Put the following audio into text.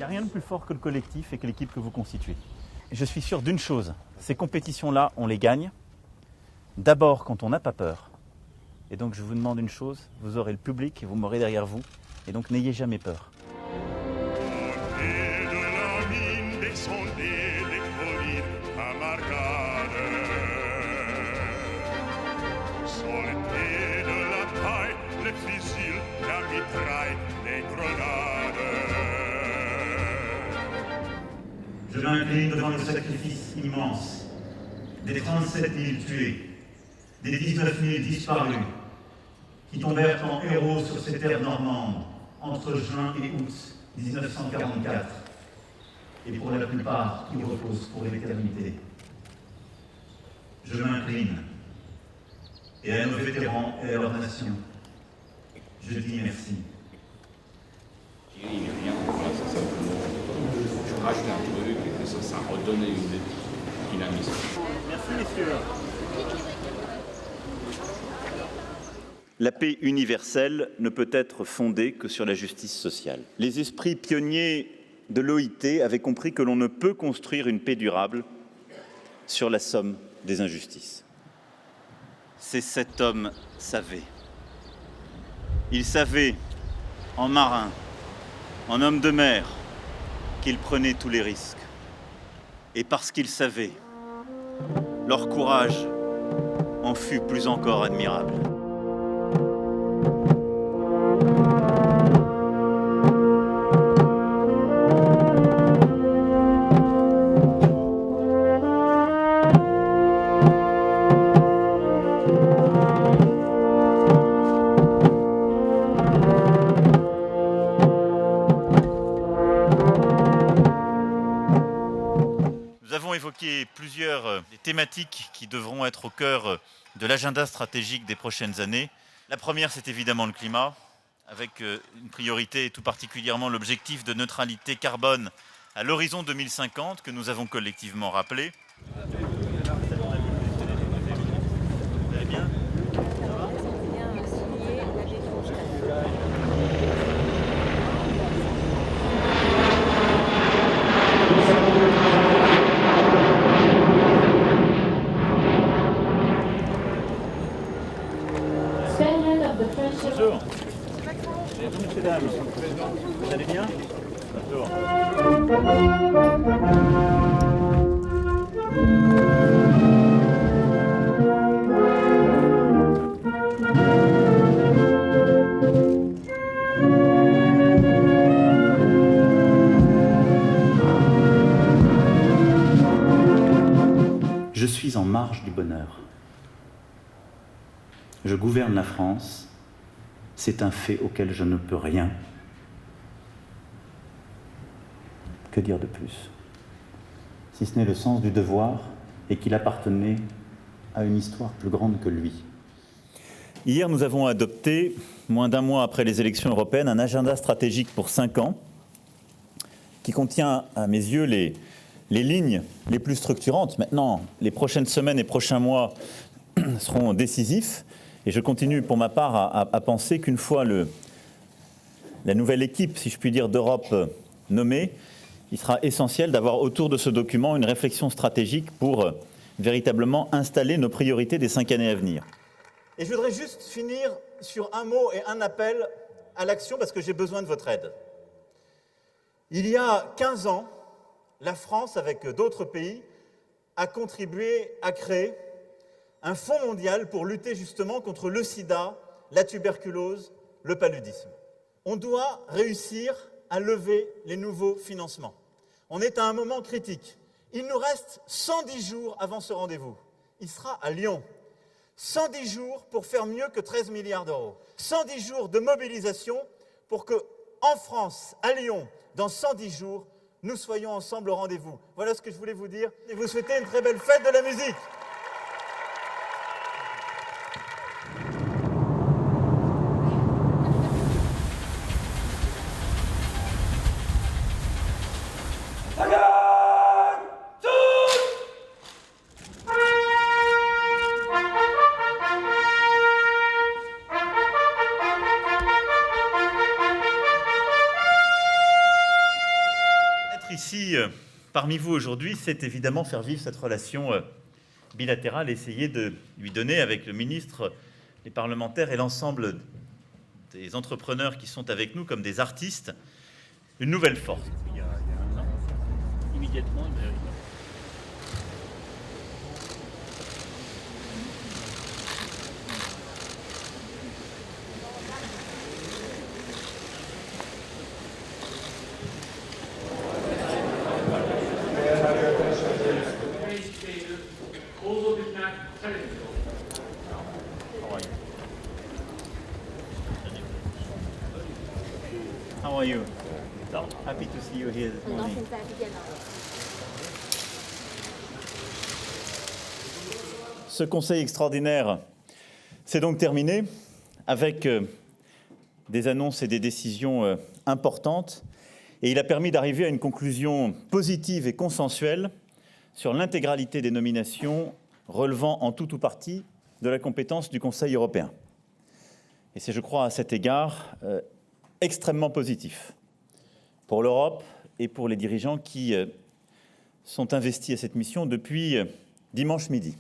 n'y a rien de plus fort que le collectif et que l'équipe que vous constituez. Et je suis sûr d'une chose, ces compétitions-là, on les gagne d'abord quand on n'a pas peur. Et donc je vous demande une chose, vous aurez le public et vous m'aurez derrière vous. Et donc n'ayez jamais peur. Je m'incline devant le sacrifice immense des 37 000 tués, des 19 000 disparus, qui tombèrent en héros sur ces terres normandes entre juin et août 1944, et pour la plupart qui reposent pour l'éternité. Je m'incline, et à nos vétérans et à leur nation, je dis merci. Je rajoute un truc et que ça redonne une dynamisme. Merci messieurs. La paix universelle ne peut être fondée que sur la justice sociale. Les esprits pionniers de l'OIT avaient compris que l'on ne peut construire une paix durable sur la somme des injustices. Ces 7 hommes savaient. Ils savaient, en marin, en homme de mer, qu'ils prenaient tous les risques. Et parce qu'ils savaient, leur courage en fut plus encore admirable. Nous avons évoqué plusieurs thématiques qui devront être au cœur de l'agenda stratégique des prochaines années. La première, c'est évidemment le climat, avec une priorité et tout particulièrement l'objectif de neutralité carbone à l'horizon 2050 que nous avons collectivement rappelé. Vous allez bien ? Bonjour. Bonjour, messieurs, dames. Vous allez bien ? Bonjour. Je suis en marge du bonheur. Je gouverne la France. C'est un fait auquel je ne peux rien. Que dire de plus ? Si ce n'est le sens du devoir et qu'il appartenait à une histoire plus grande que lui. Hier, nous avons adopté, moins d'un mois après les élections européennes, un agenda stratégique pour 5 ans qui contient, à mes yeux, les lignes les plus structurantes. Maintenant, les prochaines semaines et prochains mois seront décisifs. Et je continue pour ma part à penser qu'une fois la nouvelle équipe, si je puis dire, d'Europe nommée, il sera essentiel d'avoir autour de ce document une réflexion stratégique pour véritablement installer nos priorités des 5 années à venir. Et je voudrais juste finir sur un mot et un appel à l'action parce que j'ai besoin de votre aide. Il y a 15 ans, la France, avec d'autres pays, a contribué à créer un fonds mondial pour lutter justement contre le sida, la tuberculose, le paludisme. On doit réussir à lever les nouveaux financements. On est à un moment critique. Il nous reste 110 jours avant ce rendez-vous. Il sera à Lyon. 110 jours pour faire mieux que 13 milliards d'euros. 110 jours de mobilisation pour que, en France, à Lyon, dans 110 jours, nous soyons ensemble au rendez-vous. Voilà ce que je voulais vous dire et vous souhaiter une très belle fête de la musique. ici, parmi vous aujourd'hui, c'est évidemment faire vivre cette relation bilatérale, essayer de lui donner, avec le ministre, les parlementaires et l'ensemble des entrepreneurs qui sont avec nous comme des artistes, une nouvelle force. Il y a un an, immédiatement, il mérite. How are you? Happy to see you here this morning. Ce conseil extraordinaire s'est donc terminé avec des annonces et des décisions importantes, et il a permis d'arriver à une conclusion positive et consensuelle sur l'intégralité des nominations relevant en tout ou partie de la compétence du Conseil européen. Et c'est, je crois, à cet égard extrêmement positif pour l'Europe et pour les dirigeants qui sont investis à cette mission depuis dimanche midi.